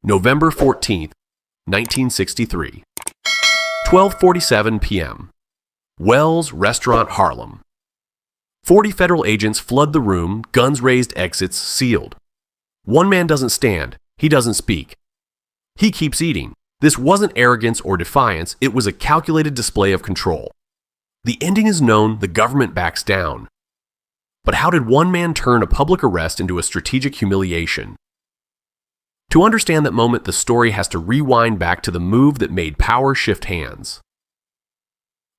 November 14th, 1963. 12:47 p.m. Wells Restaurant, Harlem. 40 federal agents flood the room, guns raised, exits sealed. One man doesn't stand. He doesn't speak. He keeps eating. This wasn't arrogance or defiance. It was a calculated display of control. The ending is known. The government backs down. But how did one man turn a public arrest into a strategic humiliation? To understand that moment, the story has to rewind back to the move that made power shift hands.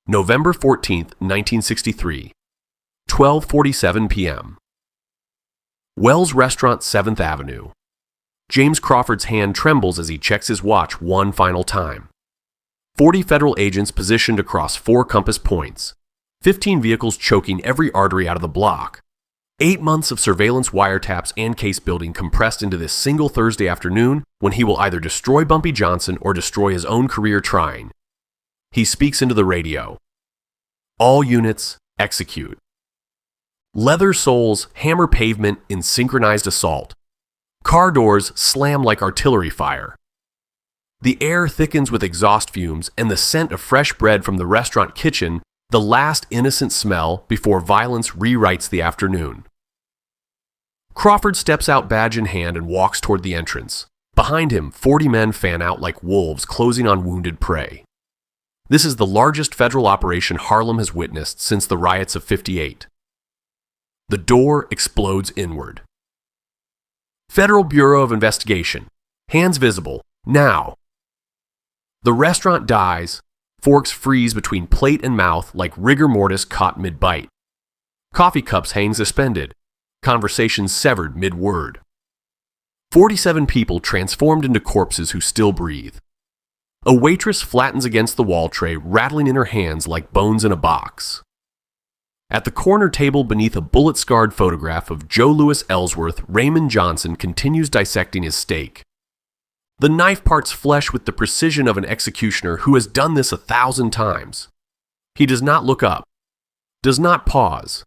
November 14th, 1963. 12:47 p.m. Wells Restaurant, 7th Avenue. James Crawford's hand trembles as he checks his watch one final time. 40 federal agents positioned across 4 compass points. 15 vehicles choking every artery out of the block. 8 months of surveillance, wiretaps, and case building compressed into this single Thursday afternoon when he will either destroy Bumpy Johnson or destroy his own career trying. He speaks into the radio. All units, execute. Leather soles hammer pavement in synchronized assault. Car doors slam like artillery fire. The air thickens with exhaust fumes and the scent of fresh bread from the restaurant kitchen, the last innocent smell before violence rewrites the afternoon. Crawford steps out, badge in hand, and walks toward the entrance. Behind him, 40 men fan out like wolves closing on wounded prey. This is the largest federal operation Harlem has witnessed since the riots of '58. The door explodes inward. Federal Bureau of Investigation. Hands visible. Now. The restaurant dies. Forks freeze between plate and mouth like rigor mortis caught mid-bite. Coffee cups hang suspended. Conversations severed mid-word. 47 people transformed into corpses who still breathe. A waitress flattens against the wall tray, rattling in her hands like bones in a box. At the corner table beneath a bullet-scarred photograph of Joe Louis Ellsworth, Raymond Johnson continues dissecting his steak. The knife parts flesh with the precision of an executioner who has done this 1,000 times. He does not look up, does not pause.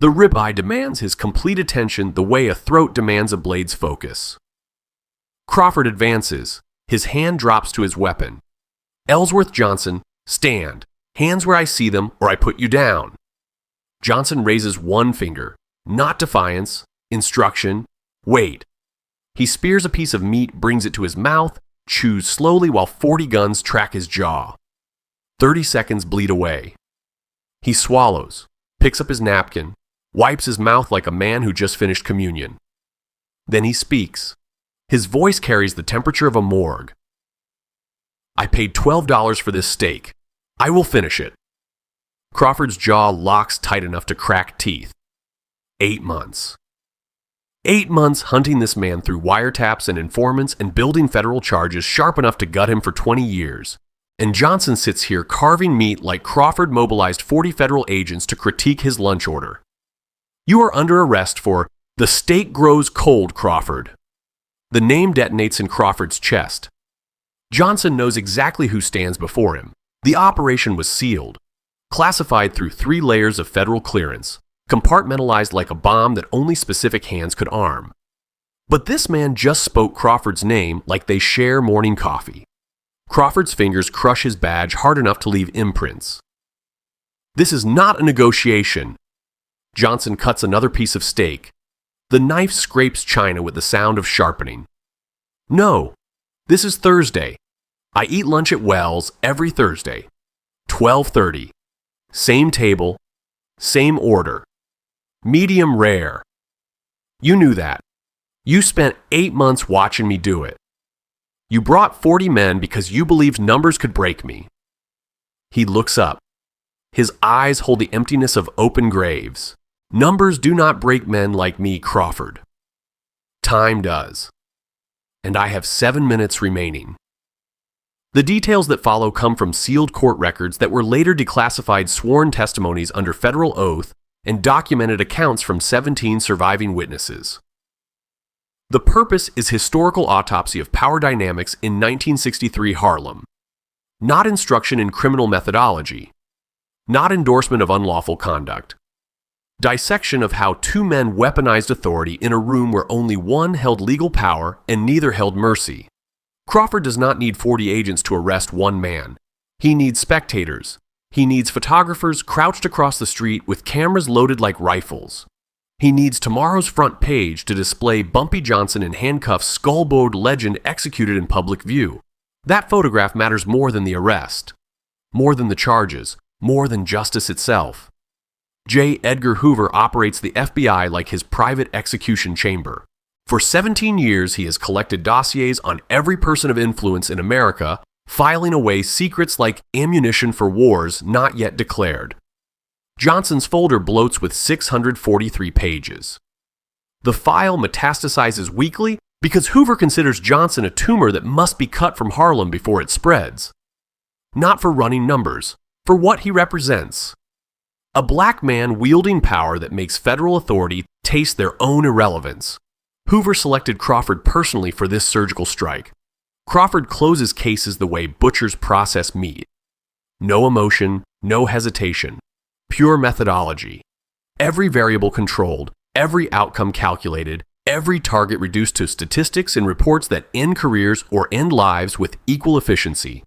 The ribeye demands his complete attention the way a throat demands a blade's focus. Crawford advances. His hand drops to his weapon. Ellsworth, Johnson, stand. Hands where I see them, or I put you down. Johnson raises one finger. Not defiance, instruction, wait. He spears a piece of meat, brings it to his mouth, chews slowly while 40 guns track his jaw. 30 seconds bleed away. He swallows, picks up his napkin, wipes his mouth like a man who just finished communion. Then he speaks. His voice carries the temperature of a morgue. I paid $12 for this steak. I will finish it. Crawford's jaw locks tight enough to crack teeth. 8 months. 8 months hunting this man through wiretaps and informants and building federal charges sharp enough to gut him for 20 years. And Johnson sits here carving meat like Crawford mobilized 40 federal agents to critique his lunch order. You are under arrest for the steak grows cold, Crawford. The name detonates in Crawford's chest. Johnson knows exactly who stands before him. The operation was sealed, classified through 3 layers of federal clearance, compartmentalized like a bomb that only specific hands could arm. But this man just spoke Crawford's name like they share morning coffee. Crawford's fingers crush his badge hard enough to leave imprints. This is not a negotiation. Johnson cuts another piece of steak. The knife scrapes china with the sound of sharpening. No, this is Thursday. I eat lunch at Wells every Thursday. 12:30. Same table, same order. Medium rare. You knew that. You spent 8 months watching me do it. You brought 40 men because you believed numbers could break me. He looks up. His eyes hold the emptiness of open graves. Numbers do not break men like me, Crawford. Time does. And I have 7 minutes remaining. The details that follow come from sealed court records that were later declassified sworn testimonies under federal oath and documented accounts from 17 surviving witnesses. The purpose is historical autopsy of power dynamics in 1963 Harlem, not instruction in criminal methodology, not endorsement of unlawful conduct. Dissection of how two men weaponized authority in a room where only one held legal power and neither held mercy. Crawford does not need 40 agents to arrest one man. He needs spectators. He needs photographers crouched across the street with cameras loaded like rifles. He needs tomorrow's front page to display Bumpy Johnson in handcuffs, skull-bowed legend executed in public view. That photograph matters more than the arrest, more than the charges, more than justice itself. J. Edgar Hoover operates the FBI like his private execution chamber. For 17 years, he has collected dossiers on every person of influence in America, filing away secrets like ammunition for wars not yet declared. Johnson's folder bloats with 643 pages. The file metastasizes weekly because Hoover considers Johnson a tumor that must be cut from Harlem before it spreads. Not for running numbers, for what he represents. A black man wielding power that makes federal authority taste their own irrelevance. Hoover selected Crawford personally for this surgical strike. Crawford closes cases the way butchers process meat. No emotion, no hesitation. Pure methodology. Every variable controlled, every outcome calculated, every target reduced to statistics and reports that end careers or end lives with equal efficiency.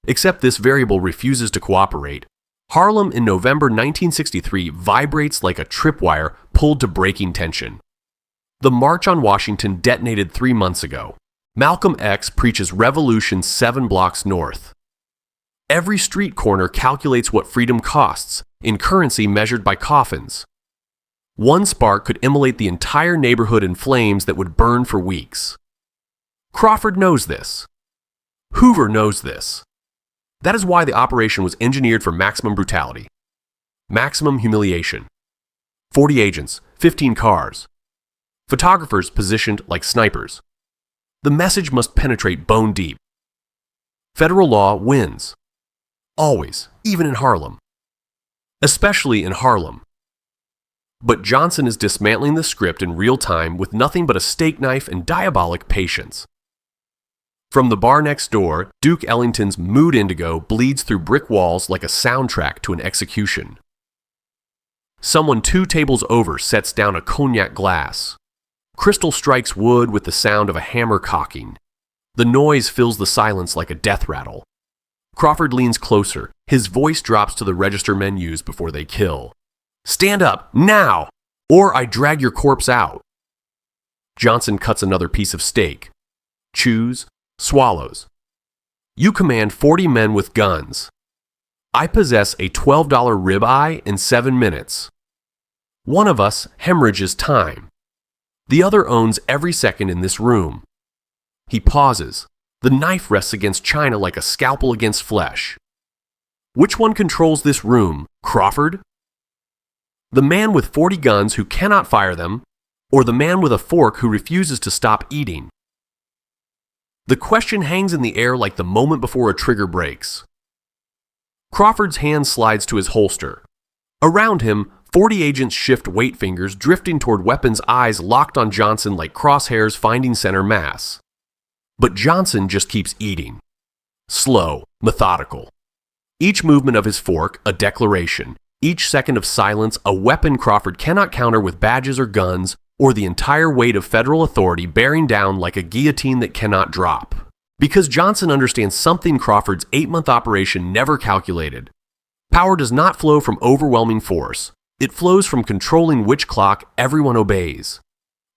Except this variable refuses to cooperate. Harlem in November 1963 vibrates like a tripwire pulled to breaking tension. The March on Washington detonated 3 months ago. Malcolm X preaches revolution 7 blocks north. Every street corner calculates what freedom costs, in currency measured by coffins. One spark could immolate the entire neighborhood in flames that would burn for weeks. Crawford knows this. Hoover knows this. That is why the operation was engineered for maximum brutality. Maximum humiliation. 40 agents, 15 cars. Photographers positioned like snipers. The message must penetrate bone deep. Federal law wins. Always, even in Harlem. Especially in Harlem. But Johnson is dismantling the script in real time with nothing but a steak knife and diabolic patience. From the bar next door, Duke Ellington's Mood Indigo bleeds through brick walls like a soundtrack to an execution. Someone 2 tables over sets down a cognac glass. Crystal strikes wood with the sound of a hammer cocking. The noise fills the silence like a death rattle. Crawford leans closer. His voice drops to the register menus before they kill. Stand up, now, or I drag your corpse out. Johnson cuts another piece of steak. Chews, swallows. You command 40 men with guns. I possess a $12 ribeye in 7 minutes. One of us hemorrhages time. The other owns every second in this room. He pauses. The knife rests against china like a scalpel against flesh. Which one controls this room, Crawford? The man with 40 guns who cannot fire them, or the man with a fork who refuses to stop eating? The question hangs in the air like the moment before a trigger breaks. Crawford's hand slides to his holster. Around him, 40 agents shift weight fingers, drifting toward weapons' eyes locked on Johnson like crosshairs finding center mass. But Johnson just keeps eating. Slow, methodical. Each movement of his fork, a declaration. Each second of silence, a weapon Crawford cannot counter with badges or guns, or the entire weight of federal authority bearing down like a guillotine that cannot drop. Because Johnson understands something Crawford's 8-month operation never calculated. Power does not flow from overwhelming force. It flows from controlling which clock everyone obeys.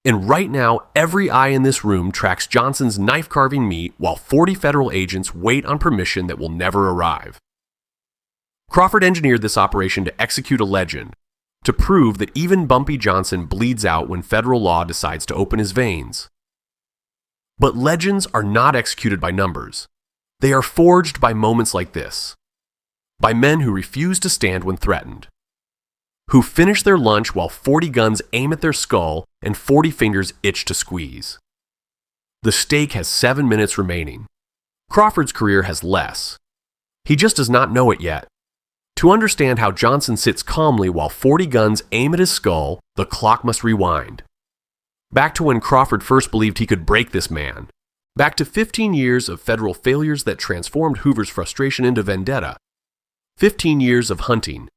And right now, every eye in this room tracks Johnson's knife-carving meat while 40 federal agents wait on permission that will never arrive. Crawford engineered this operation to execute a legend, to prove that even Bumpy Johnson bleeds out when federal law decides to open his veins. But legends are not executed by numbers. They are forged by moments like this, by men who refuse to stand when threatened, who finish their lunch while 40 guns aim at their skull and 40 fingers itch to squeeze. The steak has 7 minutes remaining. Crawford's career has less. He just does not know it yet. To understand how Johnson sits calmly while 40 guns aim at his skull, the clock must rewind. Back to when Crawford first believed he could break this man. Back to 15 years of federal failures that transformed Hoover's frustration into vendetta. 15 years of hunting.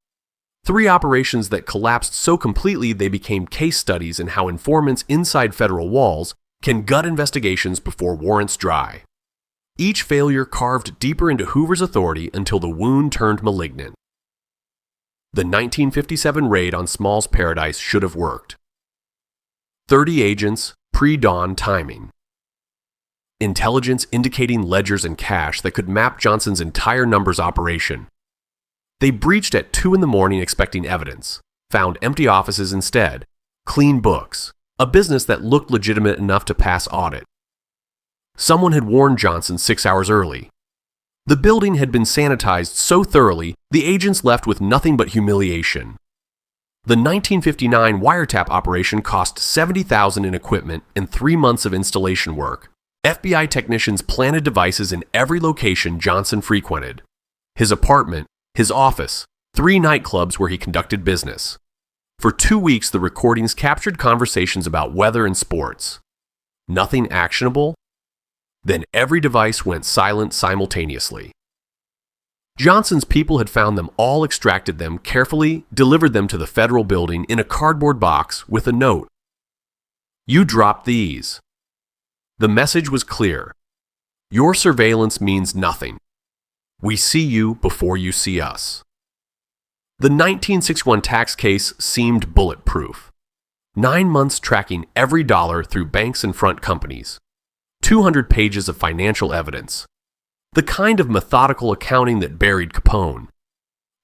3 operations that collapsed so completely they became case studies in how informants inside federal walls can gut investigations before warrants dry. Each failure carved deeper into Hoover's authority until the wound turned malignant. The 1957 raid on Small's Paradise should have worked. 30 agents, pre-dawn timing. Intelligence indicating ledgers and cash that could map Johnson's entire numbers operation. They breached at 2 in the morning expecting evidence, found empty offices instead, clean books, a business that looked legitimate enough to pass audit. Someone had warned Johnson 6 hours early. The building had been sanitized so thoroughly, the agents left with nothing but humiliation. The 1959 wiretap operation cost $70,000 in equipment and 3 months of installation work. FBI technicians planted devices in every location Johnson frequented. His apartment, his office, 3 nightclubs where he conducted business. For 2 weeks, the recordings captured conversations about weather and sports. Nothing actionable? Then every device went silent simultaneously. Johnson's people had found them all, extracted them carefully, delivered them to the federal building in a cardboard box with a note. "You dropped these." The message was clear. Your surveillance means nothing. We see you before you see us. The 1961 tax case seemed bulletproof. 9 months tracking every dollar through banks and front companies. 200 pages of financial evidence. The kind of methodical accounting that buried Capone.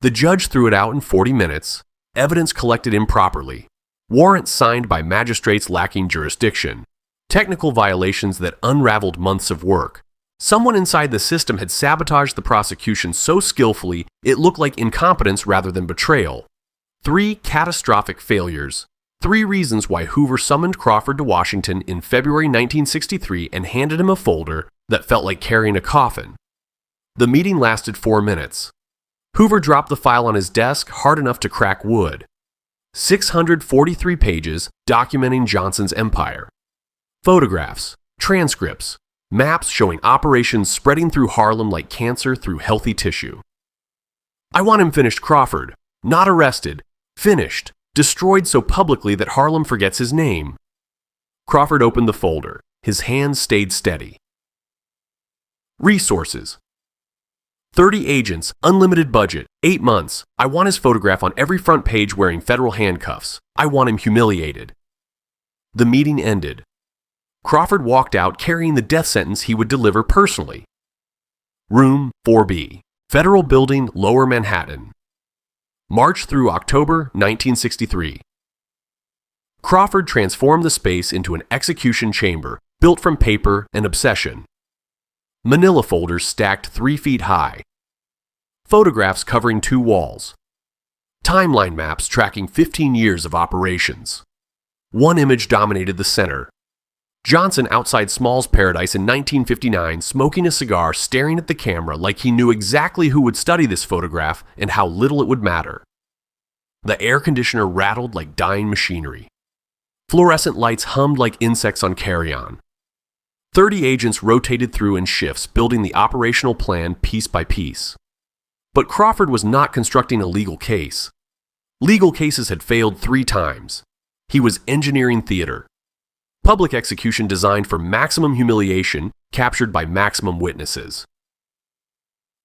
The judge threw it out in 40 minutes, evidence collected improperly, warrants signed by magistrates lacking jurisdiction, technical violations that unraveled months of work. Someone inside the system had sabotaged the prosecution so skillfully it looked like incompetence rather than betrayal. 3 catastrophic failures. 3 reasons why Hoover summoned Crawford to Washington in February 1963 and handed him a folder that felt like carrying a coffin. The meeting lasted 4 minutes. Hoover dropped the file on his desk hard enough to crack wood. 643 pages documenting Johnson's empire. Photographs, transcripts, maps showing operations spreading through Harlem like cancer through healthy tissue. "I want him finished, Crawford. Not arrested. Finished. Destroyed so publicly that Harlem forgets his name." Crawford opened the folder. His hands stayed steady. Resources. 30 agents, unlimited budget, 8 months. I want his photograph on every front page wearing federal handcuffs. I want him humiliated. The meeting ended. Crawford walked out carrying the death sentence he would deliver personally. Room 4B, Federal Building, Lower Manhattan. March through October 1963. Crawford transformed the space into an execution chamber built from paper and obsession. Manila folders stacked 3 feet high. Photographs covering 2 walls. Timeline maps tracking 15 years of operations. 1 image dominated the center. Johnson outside Small's Paradise in 1959, smoking a cigar, staring at the camera like he knew exactly who would study this photograph and how little it would matter. The air conditioner rattled like dying machinery. Fluorescent lights hummed like insects on carry-on. 30 agents rotated through in shifts, building the operational plan piece by piece. But Crawford was not constructing a legal case. Legal cases had failed 3 times. He was engineering theater. Public execution designed for maximum humiliation, captured by maximum witnesses.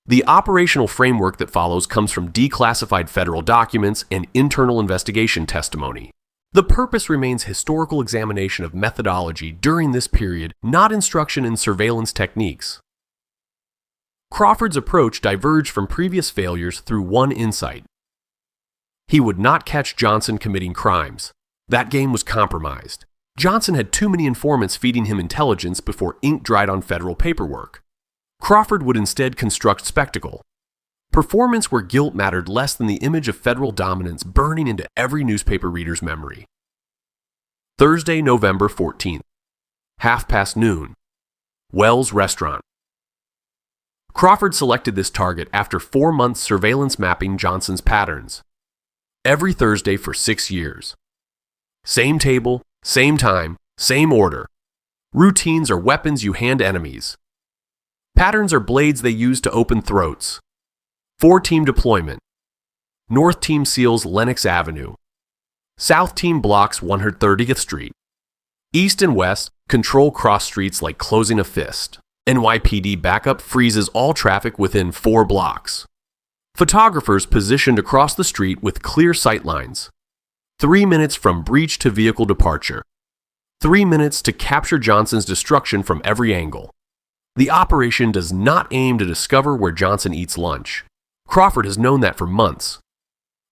The operational framework that follows comes from declassified federal documents and internal investigation testimony. The purpose remains historical examination of methodology during this period, not instruction in surveillance techniques. Crawford's approach diverged from previous failures through one insight. He would not catch Johnson committing crimes. That game was compromised. Johnson had too many informants feeding him intelligence before ink dried on federal paperwork. Crawford would instead construct spectacle. Performance where guilt mattered less than the image of federal dominance burning into every newspaper reader's memory. Thursday, November 14th. 12:30. Wells Restaurant. Crawford selected this target after 4 months surveillance mapping Johnson's patterns. Every Thursday for 6 years. Same table, same time, same order. Routines are weapons you hand enemies. Patterns are blades they use to open throats. 4-team deployment. North Team seals Lenox Avenue. South Team blocks 130th Street. East and West control cross streets like closing a fist. NYPD backup freezes all traffic within 4 blocks. Photographers positioned across the street with clear sight lines. 3 minutes from breach to vehicle departure. 3 minutes to capture Johnson's destruction from every angle. The operation does not aim to discover where Johnson eats lunch. Crawford has known that for months.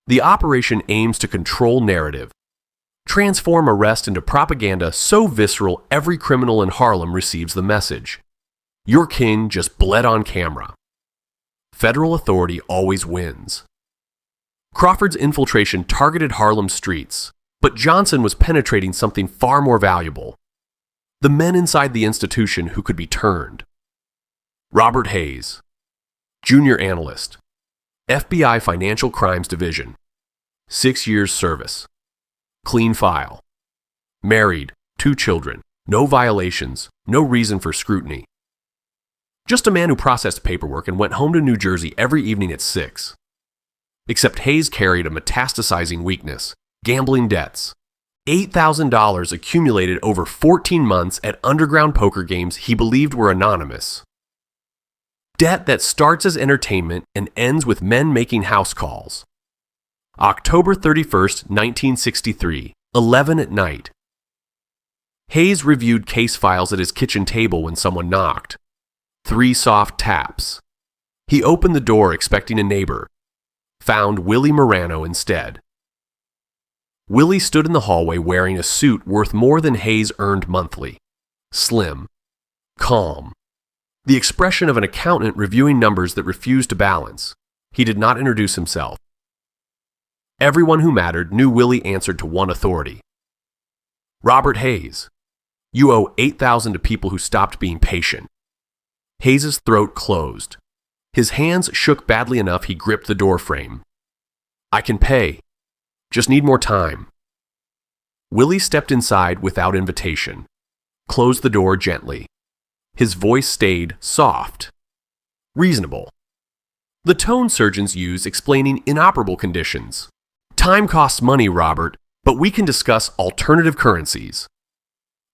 The operation aims to control narrative. Transform arrest into propaganda so visceral every criminal in Harlem receives the message. Your king just bled on camera. Federal authority always wins. Crawford's infiltration targeted Harlem streets, but Johnson was penetrating something far more valuable. The men inside the institution who could be turned. Robert Hayes, junior analyst, FBI Financial Crimes Division, 6 years service, clean file, married, 2 children, no violations, no reason for scrutiny. Just a man who processed paperwork and went home to New Jersey every evening at 6. Except Hayes carried a metastasizing weakness, gambling debts. $8,000 accumulated over 14 months at underground poker games he believed were anonymous. Debt that starts as entertainment and ends with men making house calls. October 31st, 1963, 11 at night. Hayes reviewed case files at his kitchen table when someone knocked. 3 soft taps. He opened the door expecting a neighbor. Found Willie Morano instead. Willie stood in the hallway wearing a suit worth more than Hayes earned monthly. Slim. Calm. The expression of an accountant reviewing numbers that refused to balance. He did not introduce himself. Everyone who mattered knew Willie answered to one authority. Robert Hayes. You owe $8,000 to people who stopped being patient. Hayes' throat closed. His hands shook badly enough he gripped the door frame. I can pay. Just need more time. Willie stepped inside without invitation. Closed the door gently. His voice stayed soft. Reasonable. The tone surgeons use explaining inoperable conditions. Time costs money, Robert, but we can discuss alternative currencies.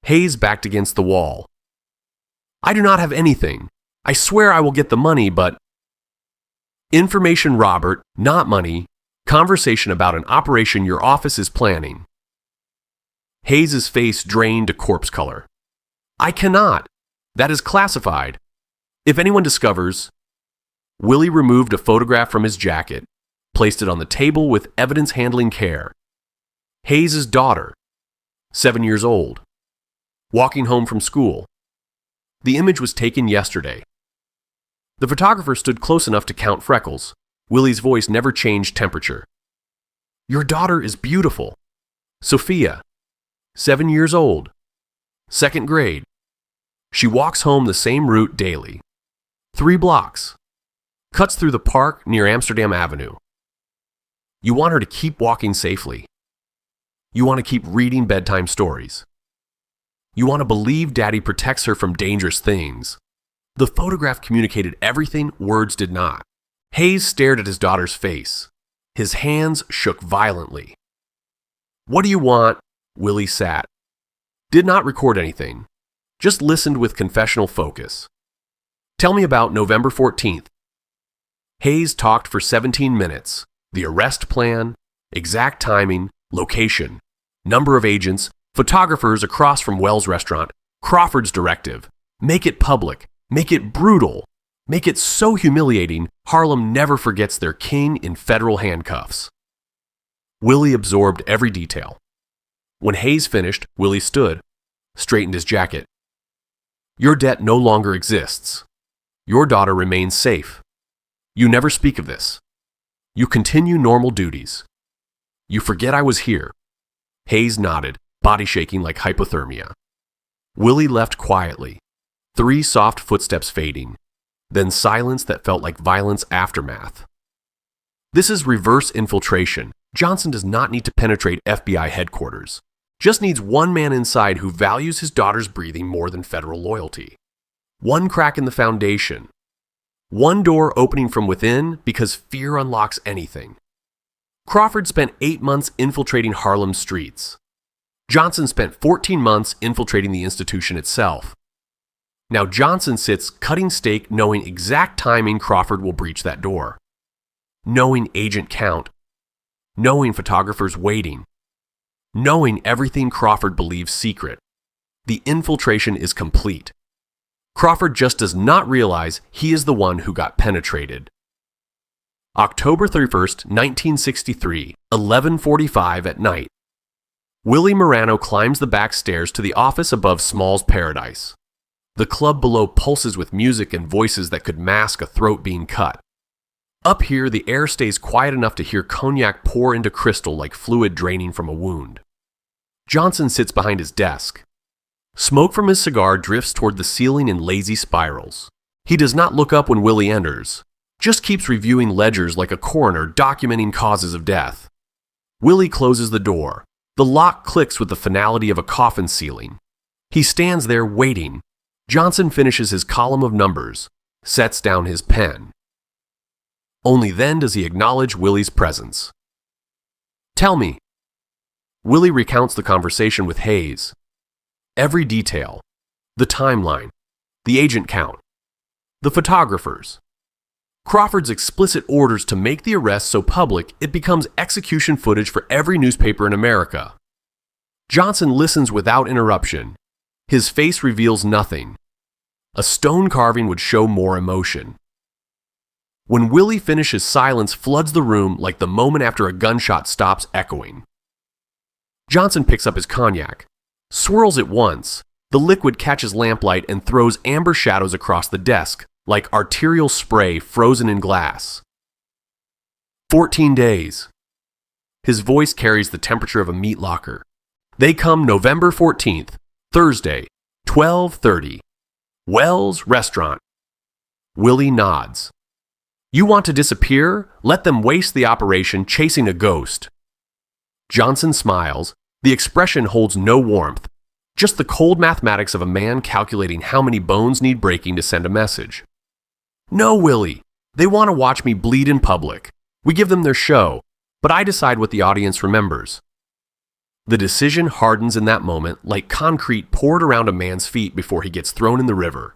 Hayes backed against the wall. I do not have anything. I swear I will get the money, but... Information, Robert, not money. Conversation about an operation your office is planning. Hayes' face drained to corpse color. I cannot. That is classified. If anyone discovers... Willie removed a photograph from his jacket, placed it on the table with evidence handling care. Hayes' daughter, 7 years old, walking home from school. The image was taken yesterday. The photographer stood close enough to count freckles. Willie's voice never changed temperature. Your daughter is beautiful. Sophia, 7 years old, 2nd grade. She walks home the same route daily. 3 blocks. Cuts through the park near Amsterdam Avenue. You want her to keep walking safely. You want to keep reading bedtime stories. You want to believe Daddy protects her from dangerous things. The photograph communicated everything words did not. Hayes stared at his daughter's face. His hands shook violently. What do you want? Willie sat. Did not record anything. Just listened with confessional focus. Tell me about November 14th. Hayes talked for 17 minutes. The arrest plan, exact timing, location, number of agents, photographers across from Wells Restaurant, Crawford's directive. Make it public. Make it brutal. Make it so humiliating Harlem never forgets their king in federal handcuffs. Willie absorbed every detail. When Hayes finished, Willie stood, straightened his jacket. Your debt no longer exists. Your daughter remains safe. You never speak of this. You continue normal duties. You forget I was here. Hayes nodded, body shaking like hypothermia. Willie left quietly, 3 soft footsteps fading, then silence that felt like violence aftermath. This is reverse infiltration. Johnson does not need to penetrate FBI headquarters. Just needs one man inside who values his daughter's breathing more than federal loyalty. One crack in the foundation. One door opening from within because fear unlocks anything. Crawford spent 8 months infiltrating Harlem's streets. Johnson spent 14 months infiltrating the institution itself. Now Johnson sits cutting steak knowing exact timing Crawford will breach that door. Knowing agent count. Knowing photographers waiting. Knowing everything Crawford believes secret. The infiltration is complete. Crawford just does not realize he is the one who got penetrated. October 31st, 1963, 11:45 at night. Willie Morano climbs the back stairs to the office above Small's Paradise. The club below pulses with music and voices that could mask a throat being cut. Up here, the air stays quiet enough to hear cognac pour into crystal like fluid draining from a wound. Johnson sits behind his desk. Smoke from his cigar drifts toward the ceiling in lazy spirals. He does not look up when Willie enters, just keeps reviewing ledgers like a coroner documenting causes of death. Willie closes the door. The lock clicks with the finality of a coffin ceiling. He stands there waiting. Johnson finishes his column of numbers, sets down his pen. Only then does he acknowledge Willie's presence. "Tell me." Willie recounts the conversation with Hayes. Every detail. The timeline. The agent count. The photographers. Crawford's explicit orders to make the arrest so public it becomes execution footage for every newspaper in America. Johnson listens without interruption. His face reveals nothing. A stone carving would show more emotion. When Willie finishes, silence floods the room like the moment after a gunshot stops echoing. Johnson picks up his cognac, swirls it once. The liquid catches lamplight and throws amber shadows across the desk, like arterial spray frozen in glass. 14 days. His voice carries the temperature of a meat locker. They come November 14th, Thursday, 12:30. Wells Restaurant. Willie nods. You want to disappear? Let them waste the operation chasing a ghost. Johnson smiles. The expression holds no warmth, just the cold mathematics of a man calculating how many bones need breaking to send a message. No, Willie. They want to watch me bleed in public. We give them their show, but I decide what the audience remembers. The decision hardens in that moment like concrete poured around a man's feet before he gets thrown in the river.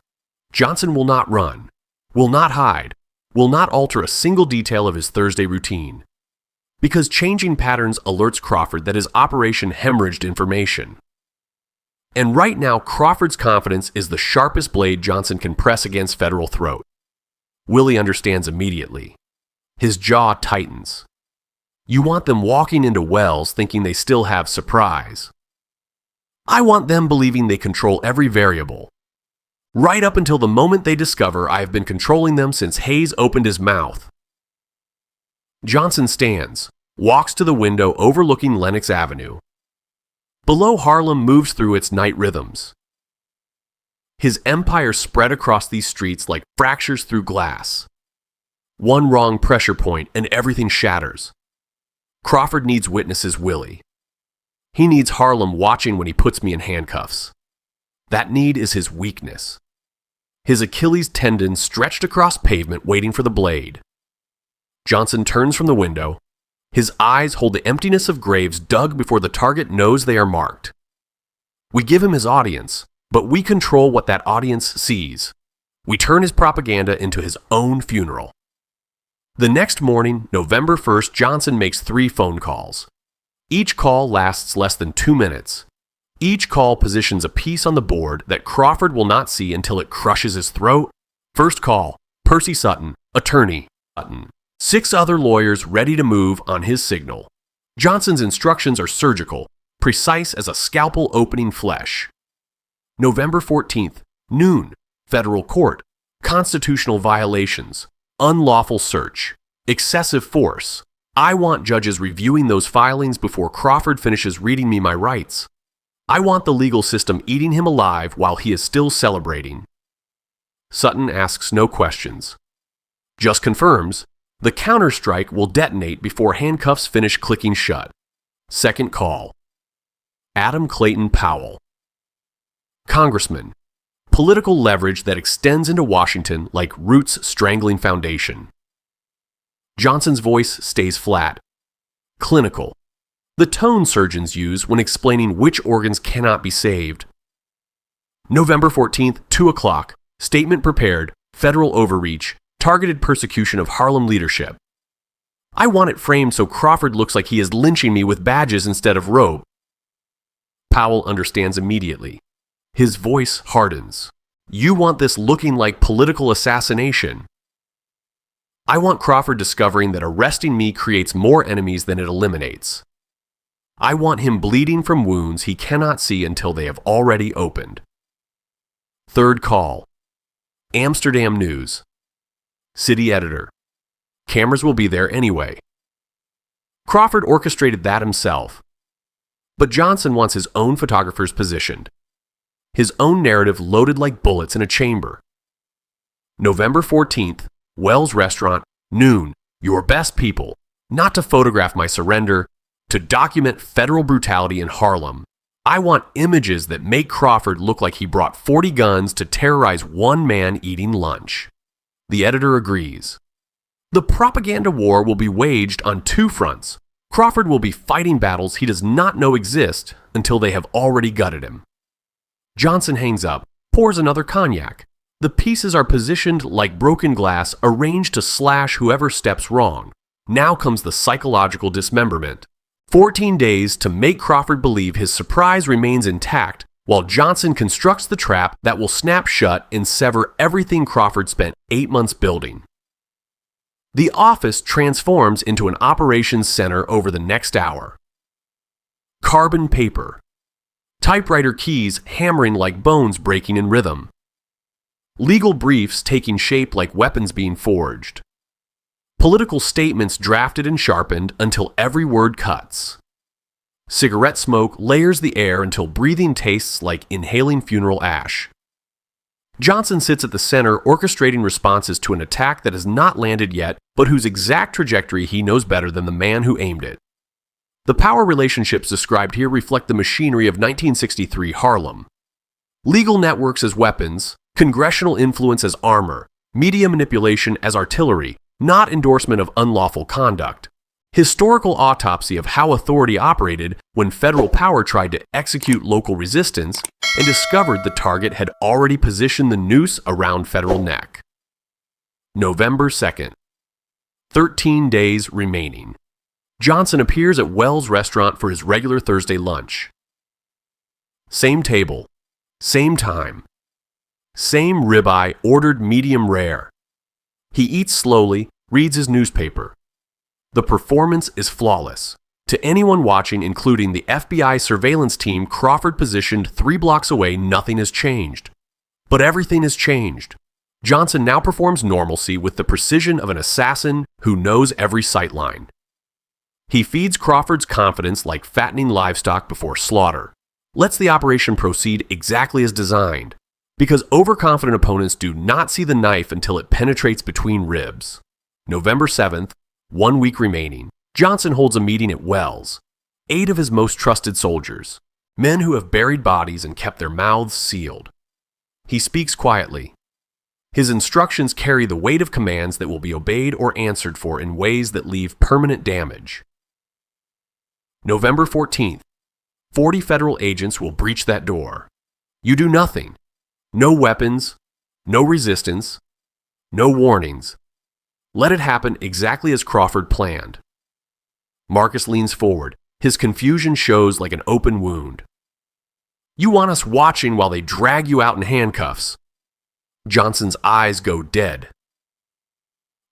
Johnson will not run, will not hide, will not alter a single detail of his Thursday routine. Because changing patterns alerts Crawford that his operation hemorrhaged information. And right now, Crawford's confidence is the sharpest blade Johnson can press against federal throat. Willie understands immediately. His jaw tightens. You want them walking into Wells thinking they still have surprise. I want them believing they control every variable. Right up until the moment they discover I have been controlling them since Hayes opened his mouth. Johnson stands, walks to the window overlooking Lenox Avenue. Below, Harlem moves through its night rhythms. His empire spread across these streets like fractures through glass. One wrong pressure point and everything shatters. Crawford needs witnesses, Willie. He needs Harlem watching when he puts me in handcuffs. That need is his weakness. His Achilles tendon stretched across pavement waiting for the blade. Johnson turns from the window. His eyes hold the emptiness of graves dug before the target knows they are marked. We give him his audience, but we control what that audience sees. We turn his propaganda into his own funeral. The next morning, November 1st, Johnson makes 3 phone calls. Each call lasts less than 2 minutes. Each call positions a piece on the board that Crawford will not see until it crushes his throat. First call, Percy Sutton, attorney, Sutton. 6 other lawyers ready to move on his signal. Johnson's instructions are surgical, precise as a scalpel opening flesh. November 14th, noon, federal court, constitutional violations, unlawful search, excessive force. I want judges reviewing those filings before Crawford finishes reading me my rights. I want the legal system eating him alive while he is still celebrating. Sutton asks no questions. Just confirms, the counterstrike will detonate before handcuffs finish clicking shut. Second call. Adam Clayton Powell. Congressman. Political leverage that extends into Washington like roots strangling foundation. Johnson's voice stays flat. clinical. The tone surgeons use when explaining which organs cannot be saved. November 14th, 2 o'clock. Statement prepared. Federal overreach. Targeted persecution of Harlem leadership. I want it framed so Crawford looks like he is lynching me with badges instead of rope. Powell understands immediately. His voice hardens. You want this looking like political assassination. I want Crawford discovering that arresting me creates more enemies than it eliminates. I want him bleeding from wounds he cannot see until they have already opened. Third call. Amsterdam News. City editor. Cameras will be there anyway. Crawford orchestrated that himself. But Johnson wants his own photographers positioned. His own narrative loaded like bullets in a chamber. November 14th, Wells Restaurant, noon. Your best people. Not to photograph my surrender, to document federal brutality in Harlem. I want images that make Crawford look like he brought 40 guns to terrorize one man eating lunch. The editor agrees. The propaganda war will be waged on two fronts. Crawford will be fighting battles he does not know exist until they have already gutted him. Johnson hangs up, pours another cognac. The pieces are positioned like broken glass, arranged to slash whoever steps wrong. Now comes the psychological dismemberment. 14 days to make Crawford believe his surprise remains intact, while Johnson constructs the trap that will snap shut and sever everything Crawford spent 8 months building. The office transforms into an operations center over the next hour. Carbon paper. Typewriter keys hammering like bones breaking in rhythm. Legal briefs taking shape like weapons being forged. Political statements drafted and sharpened until every word cuts. Cigarette smoke layers the air until breathing tastes like inhaling funeral ash. Johnson sits at the center orchestrating responses to an attack that has not landed yet, but whose exact trajectory he knows better than the man who aimed it. The power relationships described here reflect the machinery of 1963 Harlem. Legal networks as weapons, congressional influence as armor, media manipulation as artillery, not endorsement of unlawful conduct. Historical autopsy of how authority operated when federal power tried to execute local resistance and discovered the target had already positioned the noose around federal neck. November 2nd. 13 days remaining. Johnson appears at Wells Restaurant for his regular Thursday lunch. Same table, same time, same ribeye ordered medium rare. He eats slowly, reads his newspaper. The performance is flawless. To anyone watching, including the FBI surveillance team Crawford positioned 3 blocks away, nothing has changed. But everything has changed. Johnson now performs normalcy with the precision of an assassin who knows every sightline. He feeds Crawford's confidence like fattening livestock before slaughter. Lets the operation proceed exactly as designed, because overconfident opponents do not see the knife until it penetrates between ribs. November 7th, 1 week remaining. Johnson holds a meeting at Wells. 8 of his most trusted soldiers, men who have buried bodies and kept their mouths sealed. He speaks quietly. His instructions carry the weight of commands that will be obeyed or answered for in ways that leave permanent damage. November 14th. 40 federal agents will breach that door. You do nothing. No weapons, no resistance, no warnings. Let it happen exactly as Crawford planned. Marcus leans forward. His confusion shows like an open wound. You want us watching while they drag you out in handcuffs. Johnson's eyes go dead.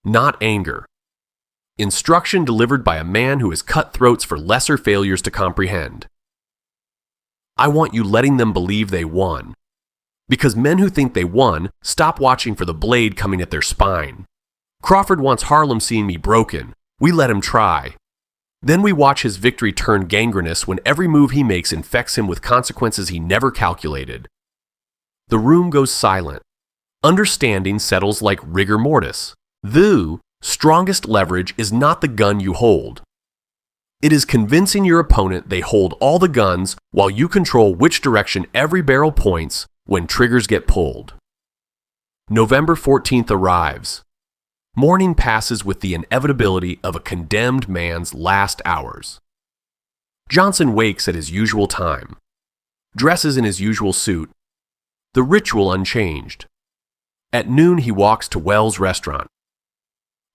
Not anger. Instruction delivered by a man who has cut throats for lesser failures to comprehend. I want you letting them believe they won. Because men who think they won stop watching for the blade coming at their spine. Crawford wants Harlem seeing me broken. We let him try. Then we watch his victory turn gangrenous when every move he makes infects him with consequences he never calculated. The room goes silent. Understanding settles like rigor mortis. The strongest leverage is not the gun you hold. It is convincing your opponent they hold all the guns while you control which direction every barrel points when triggers get pulled. November 14th arrives. Morning passes with the inevitability of a condemned man's last hours. Johnson wakes at his usual time, dresses in his usual suit, the ritual unchanged. At noon, he walks to Wells' restaurant,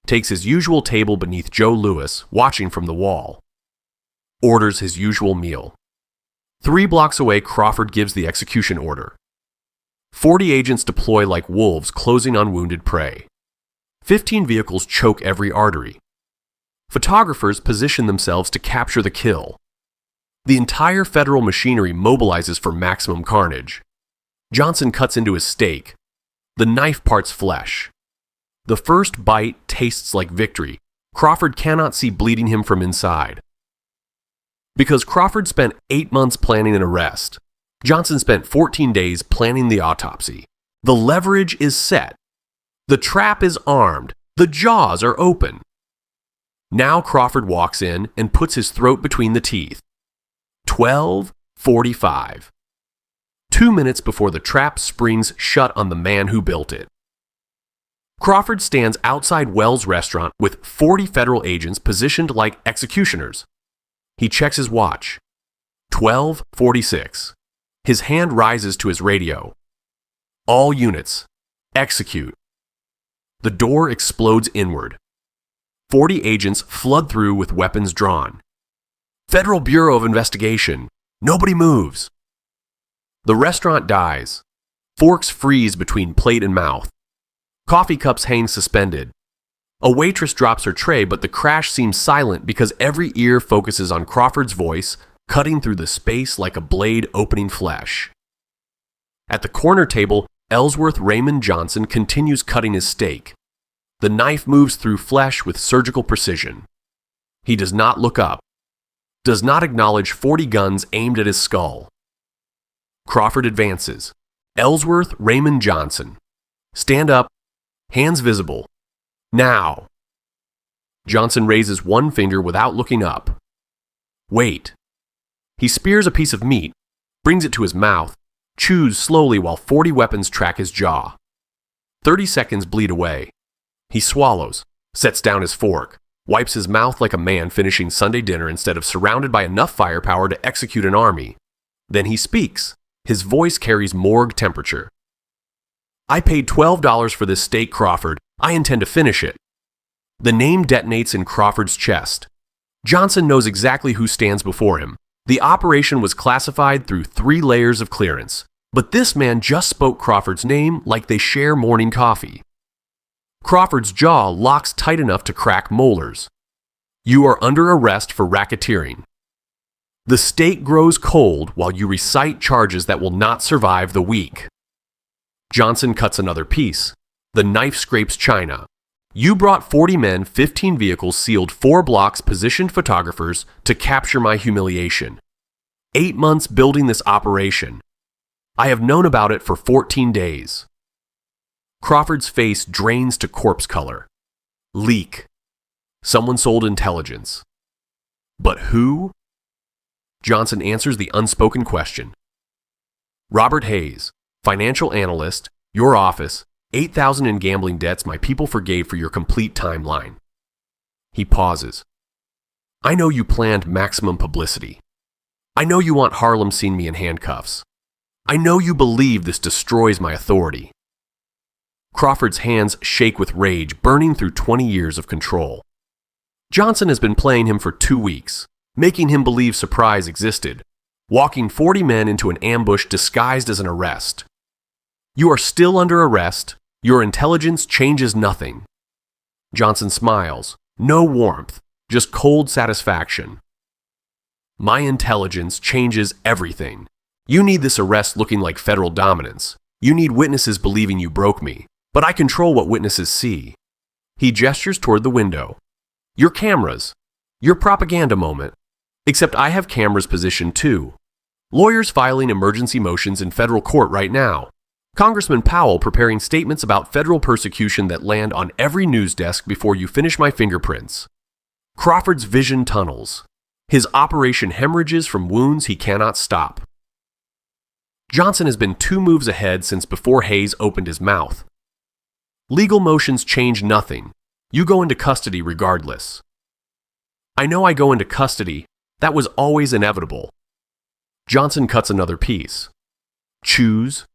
takes his usual table beneath Joe Louis, watching from the wall, orders his usual meal. 3 blocks away, Crawford gives the execution order. 40 agents deploy like wolves, closing on wounded prey. 15 vehicles choke every artery. Photographers position themselves to capture the kill. The entire federal machinery mobilizes for maximum carnage. Johnson cuts into his steak. The knife parts flesh. The first bite tastes like victory. Crawford cannot see bleeding him from inside. Because Crawford spent 8 months planning an arrest, Johnson spent 14 days planning the autopsy. The leverage is set. The trap is armed. The jaws are open. Now Crawford walks in and puts his throat between the teeth. 12:45. 2 minutes before the trap springs shut on the man who built it. Crawford stands outside Wells' restaurant with 40 federal agents positioned like executioners. He checks his watch. 12:46. His hand rises to his radio. All units, execute. The door explodes inward. 40 agents flood through with weapons drawn. Federal Bureau of Investigation. Nobody moves. The restaurant dies. Forks freeze between plate and mouth. Coffee cups hang suspended. A waitress drops her tray, but the crash seems silent because every ear focuses on Crawford's voice, cutting through the space like a blade opening flesh. At the corner table, Ellsworth Raymond Johnson continues cutting his steak. The knife moves through flesh with surgical precision. He does not look up, does not acknowledge 40 guns aimed at his skull. Crawford advances. Ellsworth Raymond Johnson. Stand up, hands visible. Now. Johnson raises one finger without looking up. Wait. He spears a piece of meat, brings it to his mouth, chews slowly while 40 weapons track his jaw. 30 seconds bleed away. He swallows, sets down his fork, wipes his mouth like a man finishing Sunday dinner instead of surrounded by enough firepower to execute an army. Then he speaks. His voice carries morgue temperature. I paid $12 for this steak, Crawford. I intend to finish it. The name detonates in Crawford's chest. Johnson knows exactly who stands before him. The operation was classified through 3 layers of clearance, but this man just spoke Crawford's name like they share morning coffee. Crawford's jaw locks tight enough to crack molars. You are under arrest for racketeering. The steak grows cold while you recite charges that will not survive the week. Johnson cuts another piece. The knife scrapes china. You brought 40 men, 15 vehicles, sealed 4 blocks, positioned photographers to capture my humiliation. 8 months building this operation. I have known about it for 14 days. Crawford's face drains to corpse color. Leak. Someone sold intelligence. But who? Johnson answers the unspoken question. Robert Hayes, financial analyst, your office, $8,000 in gambling debts my people forgave for your complete timeline. He pauses. I know you planned maximum publicity. I know you want Harlem seeing me in handcuffs. I know you believe this destroys my authority. Crawford's hands shake with rage, burning through 20 years of control. Johnson has been playing him for 2 weeks, making him believe surprise existed, walking 40 men into an ambush disguised as an arrest. You are still under arrest. Your intelligence changes nothing. Johnson smiles. No warmth, just cold satisfaction. My intelligence changes everything. You need this arrest looking like federal dominance. You need witnesses believing you broke me, but I control what witnesses see. He gestures toward the window. Your cameras. Your propaganda moment. Except I have cameras positioned too. Lawyers filing emergency motions in federal court right now. Congressman Powell preparing statements about federal persecution that land on every news desk before you finish my fingerprints. Crawford's vision tunnels. His operation hemorrhages from wounds he cannot stop. Johnson has been 2 moves ahead since before Hayes opened his mouth. Legal motions change nothing. You go into custody regardless. I know I go into custody. That was always inevitable. Johnson cuts another piece. Chews.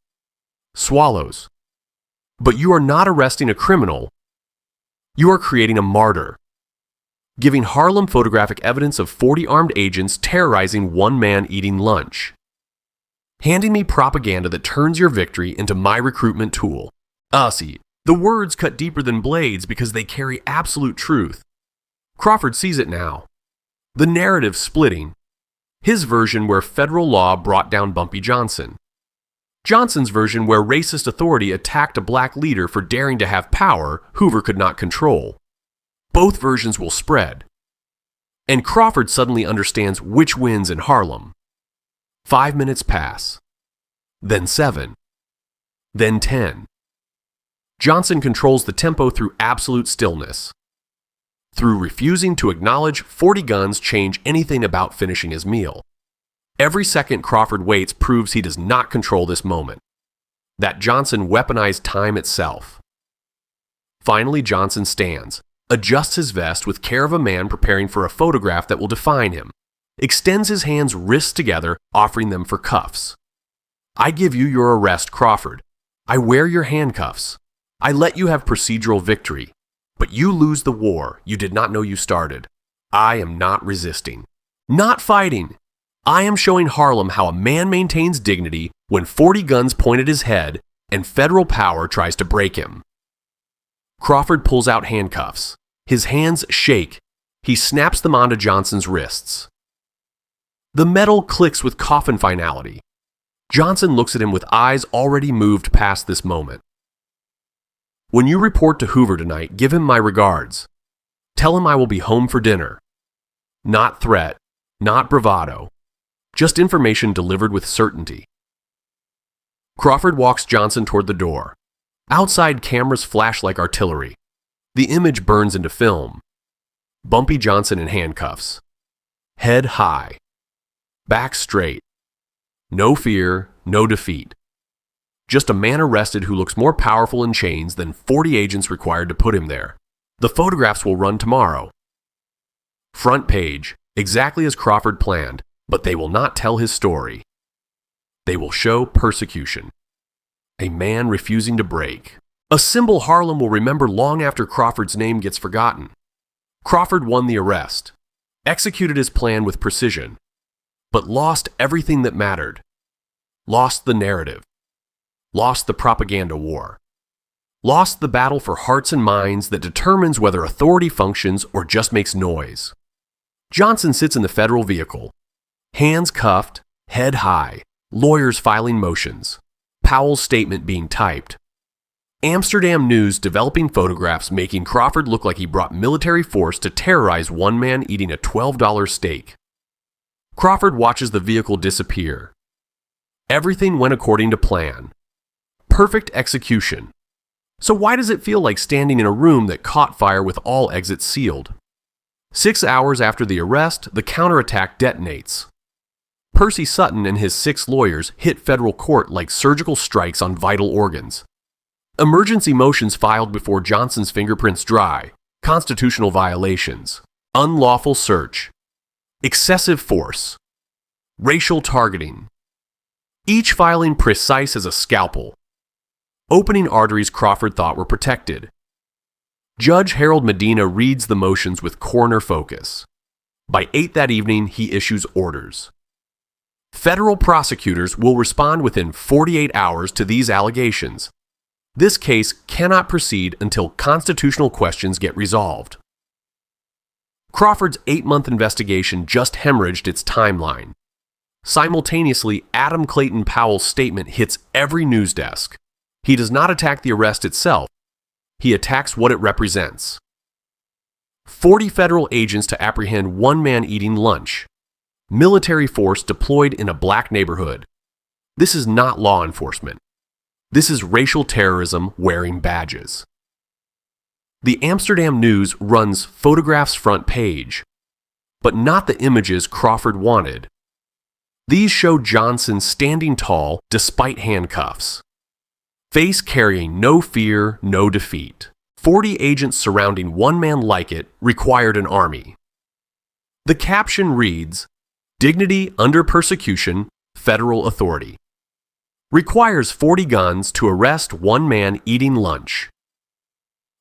Swallows. But you are not arresting a criminal. You are creating a martyr. Giving Harlem photographic evidence of 40 armed agents terrorizing one man eating lunch. Handing me propaganda that turns your victory into my recruitment tool. See, the words cut deeper than blades because they carry absolute truth. Crawford sees it now. The narrative splitting. His version where federal law brought down Bumpy Johnson. Johnson's version where racist authority attacked a black leader for daring to have power Hoover could not control. Both versions will spread. And Crawford suddenly understands which wins in Harlem. 5 minutes pass. Then 7. Then 10. Johnson controls the tempo through absolute stillness. Through refusing to acknowledge 40 guns change anything about finishing his meal. Every second Crawford waits proves he does not control this moment. That Johnson weaponized time itself. Finally, Johnson stands, adjusts his vest with care of a man preparing for a photograph that will define him, extends his hands wrists together, offering them for cuffs. I give you your arrest, Crawford. I wear your handcuffs. I let you have procedural victory. But you lose the war you did not know you started. I am not resisting. Not fighting. I am showing Harlem how a man maintains dignity when 40 guns point at his head and federal power tries to break him. Crawford pulls out handcuffs. His hands shake. He snaps them onto Johnson's wrists. The metal clicks with coffin finality. Johnson looks at him with eyes already moved past this moment. When you report to Hoover tonight, give him my regards. Tell him I will be home for dinner. Not threat, not bravado. Just information delivered with certainty. Crawford walks Johnson toward the door. Outside, cameras flash like artillery. The image burns into film. Bumpy Johnson in handcuffs. Head high. Back straight. No fear, no defeat. Just a man arrested who looks more powerful in chains than 40 agents required to put him there. The photographs will run tomorrow. Front page, exactly as Crawford planned, but they will not tell his story. They will show persecution. A man refusing to break. A symbol Harlem will remember long after Crawford's name gets forgotten. Crawford won the arrest, executed his plan with precision, but lost everything that mattered. Lost the narrative. Lost the propaganda war. Lost the battle for hearts and minds that determines whether authority functions or just makes noise. Johnson sits in the federal vehicle. Hands cuffed, head high, lawyers filing motions. Powell's statement being typed. Amsterdam News developing photographs making Crawford look like he brought military force to terrorize one man eating a $12 steak. Crawford watches the vehicle disappear. Everything went according to plan. Perfect execution. So why does it feel like standing in a room that caught fire with all exits sealed? 6 hours after the arrest, the counterattack detonates. Percy Sutton and his 6 lawyers hit federal court like surgical strikes on vital organs. Emergency motions filed before Johnson's fingerprints dry. Constitutional violations. Unlawful search. Excessive force. Racial targeting. Each filing precise as a scalpel. Opening arteries Crawford thought were protected. Judge Harold Medina reads the motions with coroner focus. By 8 that evening, he issues orders. Federal prosecutors will respond within 48 hours to these allegations. This case cannot proceed until constitutional questions get resolved. Crawford's 8-month investigation just hemorrhaged its timeline. Simultaneously, Adam Clayton Powell's statement hits every news desk. He does not attack the arrest itself. He attacks what it represents. 40 federal agents to apprehend one man eating lunch. Military force deployed in a black neighborhood. This is not law enforcement. This is racial terrorism wearing badges. The Amsterdam News runs photographs front page, but not the images Crawford wanted. These show Johnson standing tall despite handcuffs. Face carrying no fear, no defeat. 40 agents surrounding one man like it required an army. The caption reads, "Dignity under persecution, federal authority. Requires 40 guns to arrest one man eating lunch."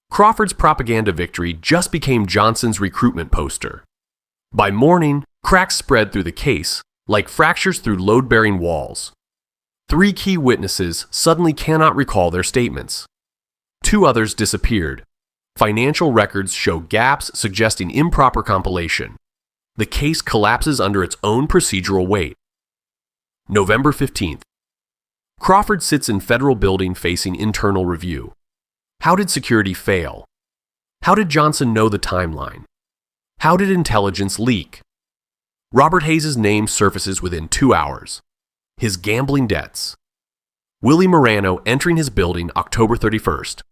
Crawford's propaganda victory just became Johnson's recruitment poster. By morning, cracks spread through the case like fractures through load-bearing walls. 3 key witnesses suddenly cannot recall their statements. 2 others disappeared. Financial records show gaps suggesting improper compilation. The case collapses under its own procedural weight. November 15th. Crawford sits in federal building facing internal review. How did security fail? How did Johnson know the timeline? How did intelligence leak? Robert Hayes' name surfaces within 2 hours. His gambling debts. Willie Morano entering his building October 31st.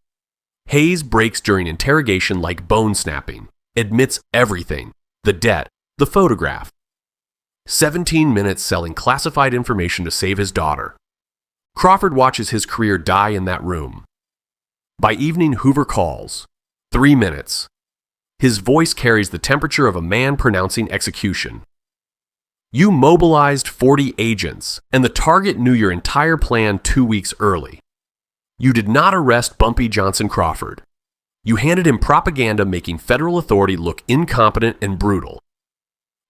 Hayes breaks during interrogation like bone snapping, admits everything, the debt, the photograph. 17 minutes selling classified information to save his daughter. Crawford watches his career die in that room. By evening, Hoover calls. 3 minutes. His voice carries the temperature of a man pronouncing execution. "You mobilized 40 agents, and the target knew your entire plan 2 weeks early. You did not arrest Bumpy Johnson Crawford. You handed him propaganda making federal authority look incompetent and brutal."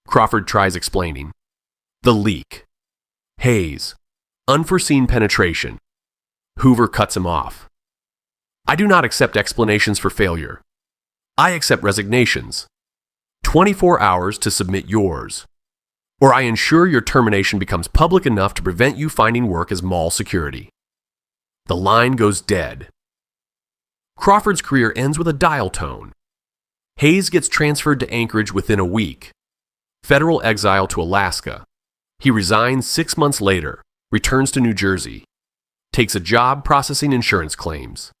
Crawford tries explaining. The leak. Hayes. Unforeseen penetration. Hoover cuts him off. "I do not accept explanations for failure. I accept resignations. 24 hours to submit yours. Or I ensure your termination becomes public enough to prevent you finding work as mall security." The line goes dead. Crawford's career ends with a dial tone. Hayes gets transferred to Anchorage within a week. Federal exile to Alaska. He resigns 6 months later, returns to New Jersey, takes a job processing insurance claims,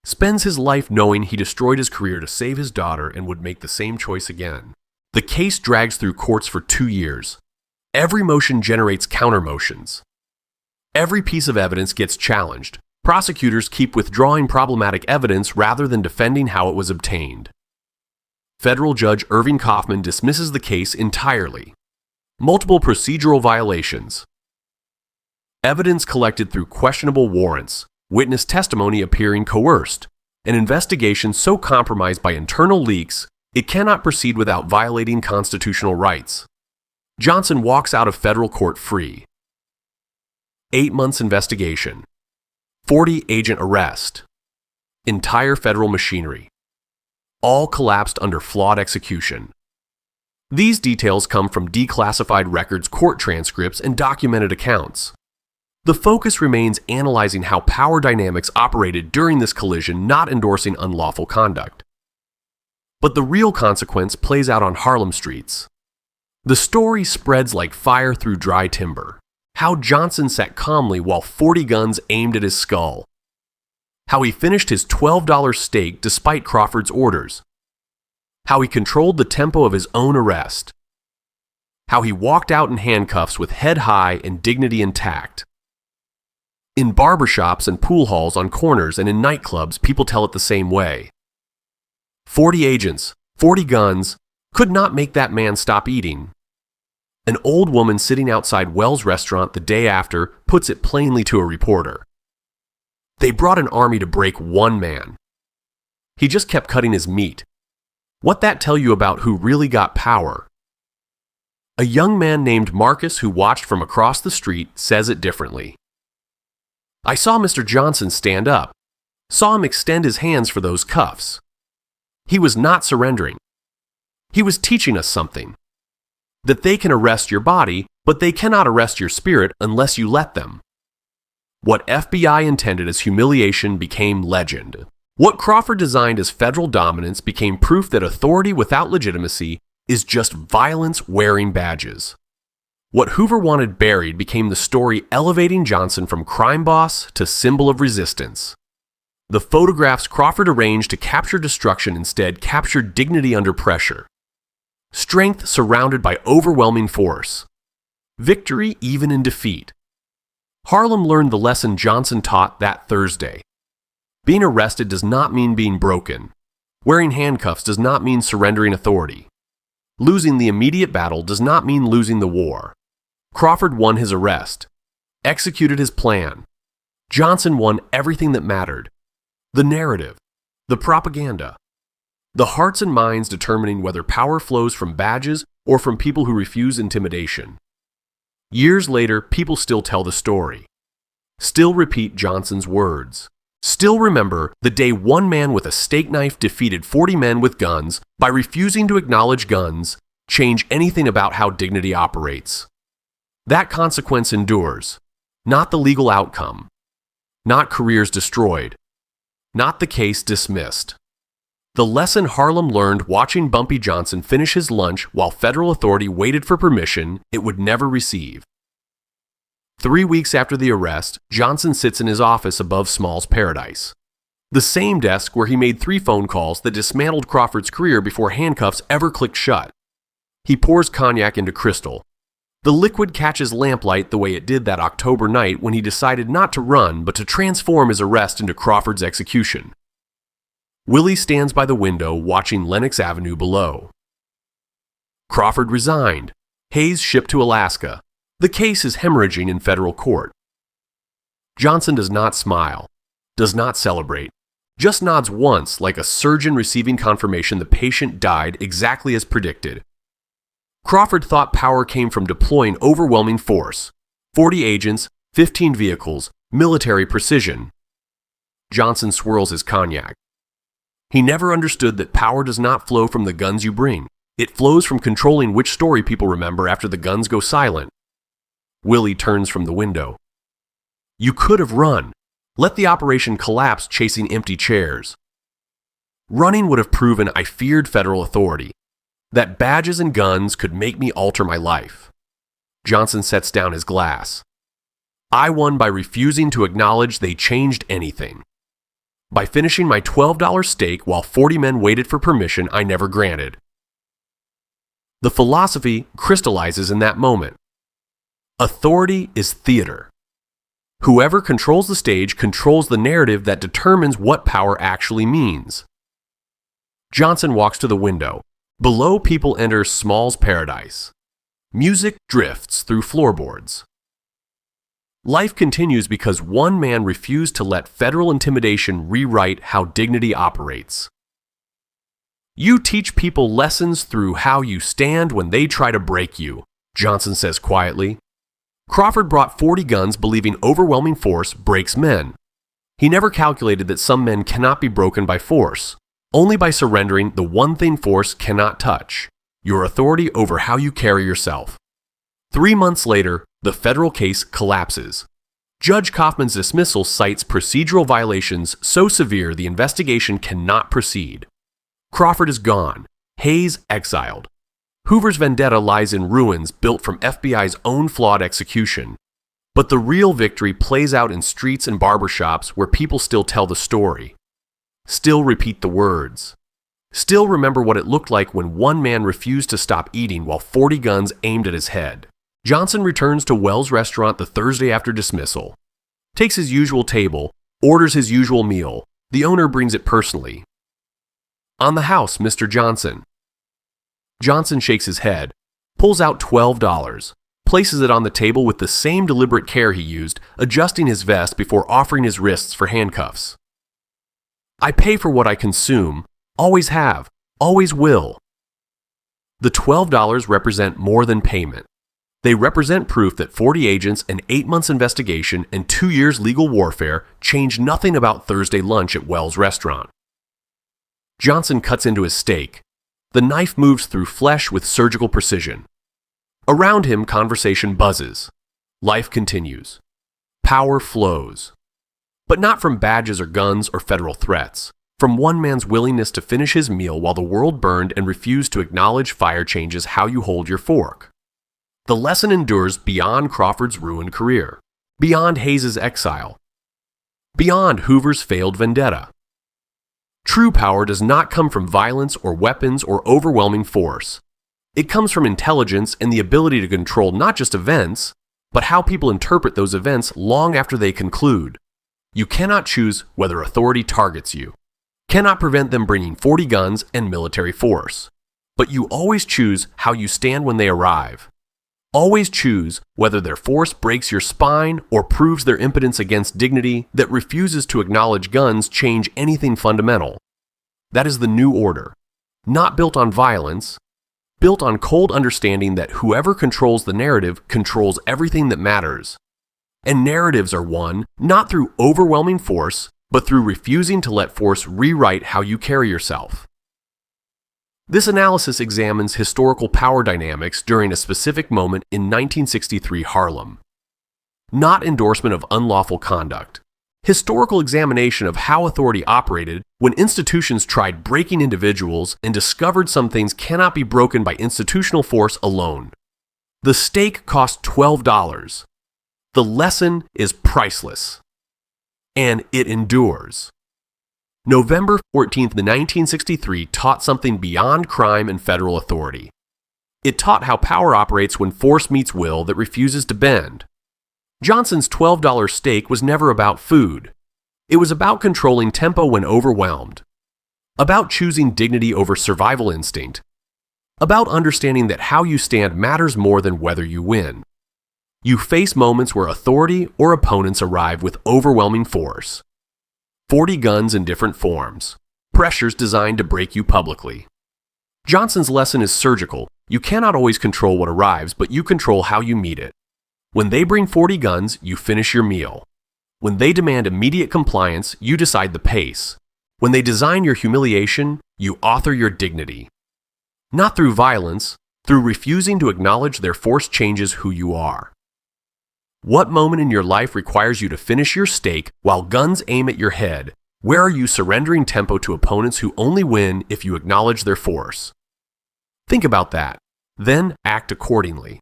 spends his life knowing he destroyed his career to save his daughter and would make the same choice again. The case drags through courts for 2 years. Every motion generates counter-motions. Every piece of evidence gets challenged. Prosecutors keep withdrawing problematic evidence rather than defending how it was obtained. Federal Judge Irving Kaufman dismisses the case entirely. Multiple procedural violations. Evidence collected through questionable warrants, witness testimony appearing coerced, an investigation so compromised by internal leaks it cannot proceed without violating constitutional rights. Johnson walks out of federal court free. 8 months investigation. 40 agent arrest. Entire federal machinery. All collapsed under flawed execution. These details come from declassified records, court transcripts, and documented accounts. The focus remains analyzing how power dynamics operated during this collision, not endorsing unlawful conduct. But the real consequence plays out on Harlem streets. The story spreads like fire through dry timber. How Johnson sat calmly while 40 guns aimed at his skull. How he finished his $12 steak despite Crawford's orders. How he controlled the tempo of his own arrest. How he walked out in handcuffs with head high and dignity intact. In barbershops and pool halls on corners and in nightclubs, people tell it the same way. 40 agents, 40 guns, could not make that man stop eating. An old woman sitting outside Wells' restaurant the day after puts it plainly to a reporter. They brought an army to break one man. He just kept cutting his meat. What that tell you about who really got power? A young man named Marcus who watched from across the street says it differently. "I saw Mr. Johnson stand up, saw him extend his hands for those cuffs. He was not surrendering. He was teaching us something. That they can arrest your body, but they cannot arrest your spirit unless you let them." What FBI intended as humiliation became legend. What Crawford designed as federal dominance became proof that authority without legitimacy is just violence wearing badges. What Hoover wanted buried became the story elevating Johnson from crime boss to symbol of resistance. The photographs Crawford arranged to capture destruction instead captured dignity under pressure. Strength surrounded by overwhelming force. Victory even in defeat. Harlem learned the lesson Johnson taught that Thursday. Being arrested does not mean being broken. Wearing handcuffs does not mean surrendering authority. Losing the immediate battle does not mean losing the war. Crawford won his arrest, executed his plan. Johnson won everything that mattered: the narrative, the propaganda, the hearts and minds determining whether power flows from badges or from people who refuse intimidation. Years later, people still tell the story, still repeat Johnson's words, still remember the day one man with a steak knife defeated 40 men with guns by refusing to acknowledge guns, change anything about how dignity operates. That consequence endures, not the legal outcome, not careers destroyed, not the case dismissed. The lesson Harlem learned watching Bumpy Johnson finish his lunch while federal authority waited for permission it would never receive. 3 weeks after the arrest, Johnson sits in his office above Small's Paradise, the same desk where he made 3 phone calls that dismantled Crawford's career before handcuffs ever clicked shut. He pours cognac into crystal. The liquid catches lamplight the way it did that October night when he decided not to run but to transform his arrest into Crawford's execution. Willie stands by the window watching Lenox Avenue below. Crawford resigned. Hayes shipped to Alaska. The case is hemorrhaging in federal court. Johnson does not smile, does not celebrate, just nods once like a surgeon receiving confirmation the patient died exactly as predicted. Crawford thought power came from deploying overwhelming force: 40 agents, 15 vehicles, military precision. Johnson swirls his cognac. He never understood that power does not flow from the guns you bring. It flows from controlling which story people remember after the guns go silent. Willie turns from the window. You could have run. Let the operation collapse chasing empty chairs. Running would have proven I feared federal authority, that badges and guns could make me alter my life. Johnson sets down his glass. I won by refusing to acknowledge they changed anything. By finishing my $12 steak while 40 men waited for permission I never granted. The philosophy crystallizes in that moment. Authority is theater. Whoever controls the stage controls the narrative that determines what power actually means. Johnson walks to the window. Below, people enter Small's Paradise. Music drifts through floorboards. Life continues because one man refused to let federal intimidation rewrite how dignity operates. You teach people lessons through how you stand when they try to break you, Johnson says quietly. Crawford brought 40 guns believing overwhelming force breaks men. He never calculated that some men cannot be broken by force, only by surrendering the one thing force cannot touch: your authority over how you carry yourself. 3 months later, the federal case collapses. Judge Kaufman's dismissal cites procedural violations so severe the investigation cannot proceed. Crawford is gone. Hayes exiled. Hoover's vendetta lies in ruins built from FBI's own flawed execution. But the real victory plays out in streets and barbershops where people still tell the story, still repeat the words, still remember what it looked like when one man refused to stop eating while 40 guns aimed at his head. Johnson returns to Wells' restaurant the Thursday after dismissal, takes his usual table, orders his usual meal. The owner brings it personally. On the house, Mr. Johnson. Johnson shakes his head, pulls out $12, places it on the table with the same deliberate care he used, adjusting his vest before offering his wrists for handcuffs. I pay for what I consume, always have, always will. The $12 represent more than payment. They represent proof that 40 agents, an 8 months investigation, and 2 years legal warfare changed nothing about Thursday lunch at Wells' restaurant. Johnson cuts into his steak. The knife moves through flesh with surgical precision. Around him, conversation buzzes. Life continues. Power flows. But not from badges or guns or federal threats. From one man's willingness to finish his meal while the world burned and refused to acknowledge fire changes how you hold your fork. The lesson endures beyond Crawford's ruined career, beyond Hayes' exile, beyond Hoover's failed vendetta. True power does not come from violence or weapons or overwhelming force. It comes from intelligence and the ability to control not just events, but how people interpret those events long after they conclude. You cannot choose whether authority targets you, cannot prevent them bringing 40 guns and military force, but you always choose how you stand when they arrive. Always choose whether their force breaks your spine or proves their impotence against dignity that refuses to acknowledge guns change anything fundamental. That is the new order, not built on violence, built on cold understanding that whoever controls the narrative controls everything that matters. And narratives are won not through overwhelming force, but through refusing to let force rewrite how you carry yourself. This analysis examines historical power dynamics during a specific moment in 1963 Harlem. Not endorsement of unlawful conduct. Historical examination of how authority operated when institutions tried breaking individuals and discovered some things cannot be broken by institutional force alone. The steak cost $12. The lesson is priceless. And it endures. November 14, 1963 taught something beyond crime and federal authority. It taught how power operates when force meets will that refuses to bend. Johnson's $12 steak was never about food. It was about controlling tempo when overwhelmed, about choosing dignity over survival instinct, about understanding that how you stand matters more than whether you win. You face moments where authority or opponents arrive with overwhelming force. 40 guns in different forms. Pressures designed to break you publicly. Johnson's lesson is surgical. You cannot always control what arrives, but you control how you meet it. When they bring 40 guns, you finish your meal. When they demand immediate compliance, you decide the pace. When they design your humiliation, you author your dignity. Not through violence, through refusing to acknowledge their force changes who you are. What moment in your life requires you to finish your steak while guns aim at your head? Where are you surrendering tempo to opponents who only win if you acknowledge their force? Think about that, then act accordingly.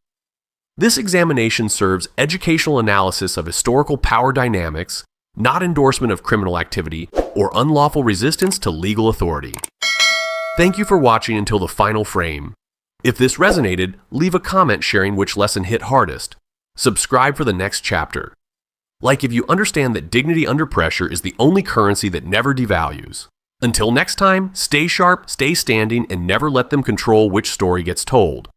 This examination serves educational analysis of historical power dynamics, not endorsement of criminal activity or unlawful resistance to legal authority. Thank you for watching until the final frame. If this resonated, leave a comment sharing which lesson hit hardest. Subscribe for the next chapter. Like if you understand that dignity under pressure is the only currency that never devalues. Until next time, stay sharp, stay standing, and never let them control which story gets told.